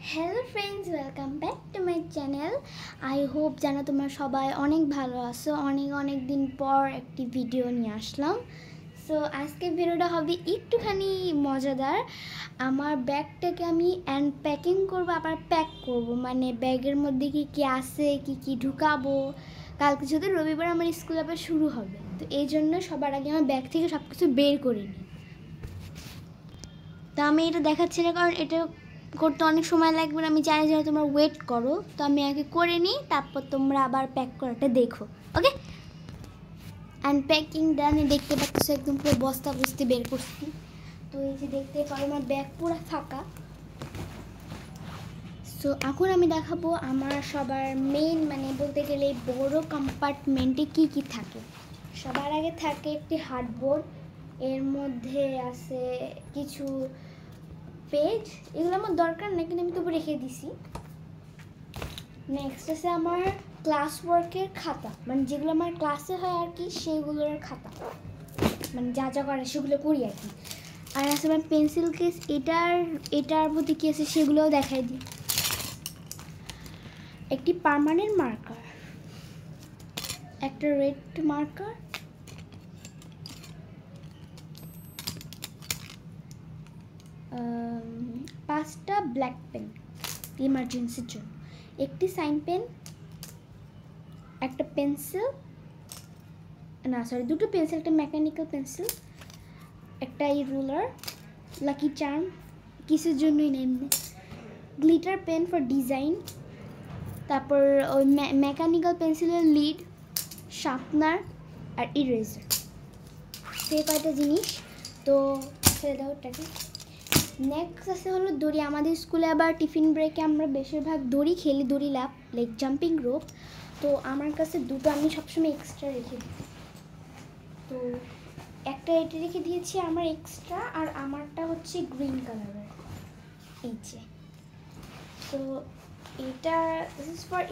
Hello friends, welcome back to my channel. I hope যেন তোমরা সবাই অনেক ভালো আছো। অনেক দিন পর একটি ভিডিও নিয়ে আসলাম। সো আজকের ভিডিওটা হবে একটুখানি মজাদার। আমার ব্যাগটাকে আমি আনপ্যাকিং করবো, আবার প্যাক করব, মানে ব্যাগের মধ্যে কী কী আছে, কী ঢুকাবো। কালকে যদি রবিবার আমার স্কুল আবার শুরু হবে, তো এই জন্য সবার আগে আমার ব্যাগ থেকে সব কিছু বের করে নিই। তো আমি এটা দেখাচ্ছি না, কারণ এটা করতে অনেক সময় লাগবে। আমি জানি যে তোমরা ওয়েট করো, তো আমি আগে করে নিই, তারপর তোমরা আবার প্যাক করাটা দেখো। ওকে, আনপ্যাকিং ডান। দেখতে পাচ্ছ একদম পুরো বস্তা বস্তি বের করছি। তো এই যে দেখতে পারো আমার ব্যাগ পুরো ফাঁকা। সো এখন আমি দেখাবো আমার সবার মেন, মানে বলতে গেলে বড় কম্পার্টমেন্টে কি কি থাকে। সবার আগে থাকে একটি হার্ডবোর্ড, এর মধ্যে আছে কিছু পেজ। এগুলো আমার দরকার নেই, কিন্তু আমি তবু রেখে দিছি। নেক্সট আছে আমার ক্লাস ওয়ার্কের খাতা, মানে যেগুলো আমার ক্লাসে হয় আর কি, সেগুলোর খাতা, মানে যা যা করে সেগুলো করি আর কি। আর আছে আমার পেন্সিল কেস, এটার মধ্যে কী আছে সেগুলোও দেখাই দিই। একটি পার্মানেন্ট মার্কার, একটা রেড মার্কার, পাঁচটা ব্ল্যাক পেন ইমার্জেন্সির জন্য, একটি সাইন পেন, একটা পেন্সিল, না সরি দুটো পেন্সিল, একটা মেকানিক্যাল পেন্সিল, একটা এই রুলার, লাকি চার্ম কিসের জন্যই না এমনি, গ্লিটার পেন ফর ডিজাইন, তারপর ওই মেকানিক্যাল পেন্সিলের লিড, শার্পনার আর ইরেজার। সেই কয়টা জিনিস। তো ছেড়ে দাও ওটাকে। নেক্সট আছে হলো দড়ি। আমাদের স্কুলে আবার টিফিন ব্রেকে আমরা বেশিরভাগ দড়ি খেলি, দড়ি ল্যাপ, লাইক জাম্পিং রোপ। তো আমার কাছে দুটো আমি সবসময় এক্সট্রা রেখে দিই। তো একটা এটা রেখে দিয়েছি আমার এক্সট্রা, আর আমারটা হচ্ছে গ্রিন কালারের, এই যে। তো এটা দিস ইজ ফর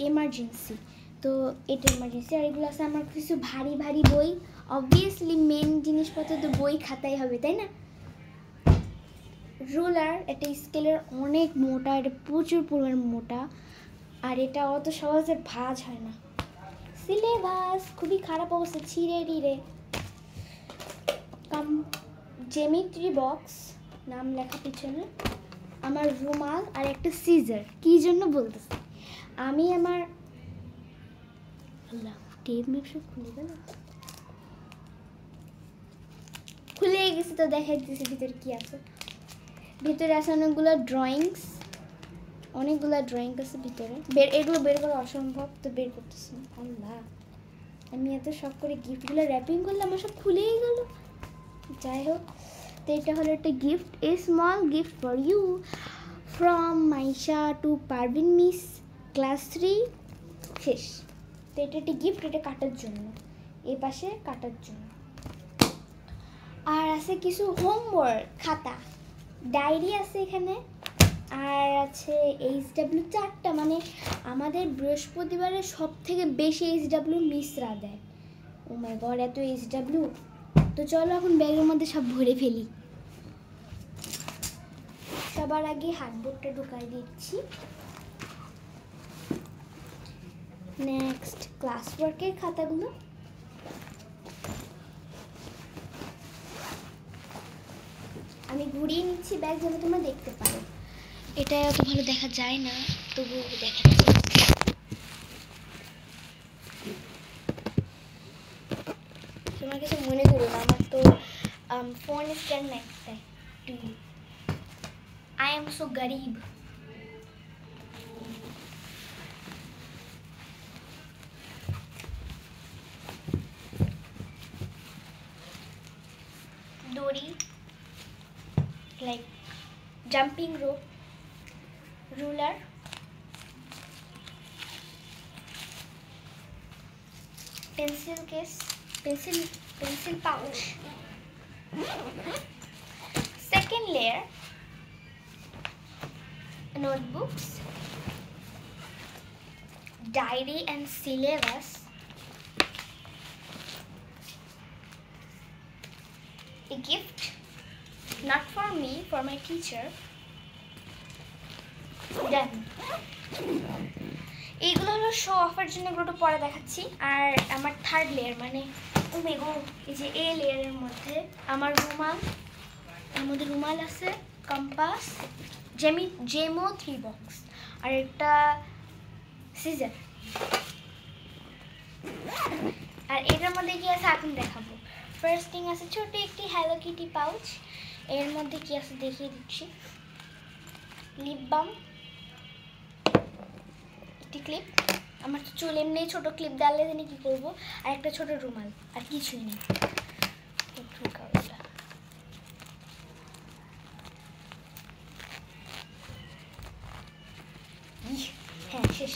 এমার্জেন্সি। তো এটা এমার্জেন্সি। আর এগুলো আছে আমার কিছু ভারী ভারী বই। অবভিয়াসলি মেন জিনিসপত্র তো বই খাতাই হবে, তাই না? রুলার, এটা স্কেলের অনেক মোটা, এটা প্রচুর পরিমাণ মোটা, আর এটা অত সহজে ভাঁজ হয় না। সিলেবাস খুবই খারাপ অবস্থা, ছিঁড়ে টিড়ে। জ্যামিট্রি বক্স, নাম লেখা পিছনে, আমার রুমাল, আর একটা সিজার। কী জন্য বলতেছি, আমি আমার টেপ মেপ সব খুলে গেল, খুলে গেছে। তো দেখাই দিতেছি ভিতরে কী আছে। ভিতরে আছে অনেকগুলো ড্রয়িংস আছে ভিতরে। এগুলো বের করা অসম্ভব, তো বের করতেছি না। আল্লাহ, আমি এত শখ করে গিফটগুলো র্যাপিং করলাম, আমার সব খুলেই গেল। যাই হোক, তো এটা হলো একটা gift, a small gift for you from Maisha to Parvin miss, class 3 শেষ। তো এটা একটা গিফট, এটা কাটার জন্য, এ পাশে কাটার জন্য। আর আছে কিছু হোমওয়ার্ক খাতা, ডায়েরি আছে এখানে, আর আছে HW 4টা, মানে আমাদের বৃহস্পতিবারে সব থেকে বেশি HW মিসরা দেয়। ও মাই গড, এত HW। তো চলো এখন ব্যাগের মধ্যে সব ভরে ফেলি। সবার আগে হার্ডবোর্ডটা ঢুকাই দিচ্ছি। নেক্সট ক্লাস ওয়ার্কের খাতাগুলো, আমি ঘুরিয়ে নিচ্ছি ব্যাগ যেন তোমরা দেখতে পারো। এটা অত ভালো দেখা যায় না, তবুও দেখাচ্ছি। তোমার কিছু মনে করো না, আমার তো ফোন স্ট্যান্ড নাই, তাই to you. I am so গরিব। দড়ি, like jumping rope, ruler, pencil case, pencil pouch, second layer, notebooks, diary and syllabus, a gift not for me, for my teacher, দেন এইগুলো হলো শো অফের জন্য, এগুলো একটু পরে দেখাচ্ছি। আর আমার থার্ড লেয়ার মানে এই যে এই লেয়ারের মধ্যে আমার রুমাল, এর মধ্যে রুমাল আছে, কম্পাস, জেমো 3 বক্স আর একটা সিজার। আর এটার মধ্যে কি আছে এখন দেখাবো। ফার্স্ট থিং আছে ছোট একটি হ্যালো কিটি পাউচ। এর মধ্যে কি আছে দেখিয়ে দিচ্ছি। লিপ বাম, একটি ক্লিপ, আমার তো চুল এমনি ছোট ক্লিপ ডাললে জানি কি করবো, আর একটা ছোট রুমাল, আর কিছুই নেই। হ্যাঁ শেষ।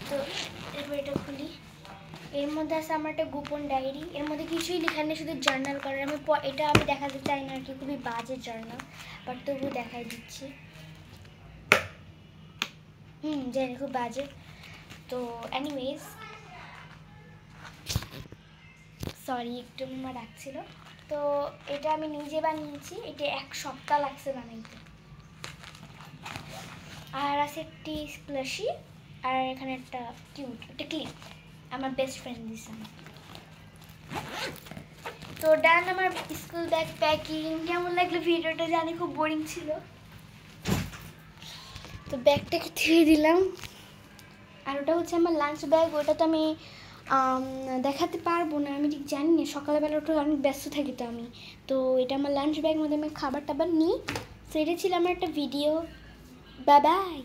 তো এরপর এটা খুলি। এর মধ্যে আছে আমার একটা গোপন ডায়েরি। এর মধ্যে কিছুই লেখা নেই, শুধু জার্নাল করার। এটা আমি দেখাতে চাই না আর কি, খুবই বাজে জার্নাল, বাট তবুও দেখাই দিচ্ছি। জানি খুব বাজে। তো এনিওয়েজ সরি, একটু আমার রাখছিল। তো এটা আমি নিজে বানিয়েছি, এটা 1 সপ্তাহ লাগছে বানাইতে। আর আছে একটি স্প্লাশি, আর এখানে একটা কিউট একটা ক্লিপ, আমার বেস্ট ফ্রেন্ড দিছে। তো ডান আমার স্কুল ব্যাগ প্যাকিং। কেমন লাগলো ভিডিওটা, জানি খুব বোরিং ছিল। তো ব্যাগটাকে ধুয়ে দিলাম। আর ওটা হচ্ছে আমার লাঞ্চ ব্যাগ। ওটা তো আমি দেখাতে পারবো না, আমি ঠিক জানি না, সকালবেলা ওটা অনেক ব্যস্ত থাকি তো আমি। তো এটা আমার লাঞ্চ ব্যাগের মধ্যে আমি খাবার টাবার নিই। তো এটা ছিল আমার একটা ভিডিও। Bye bye.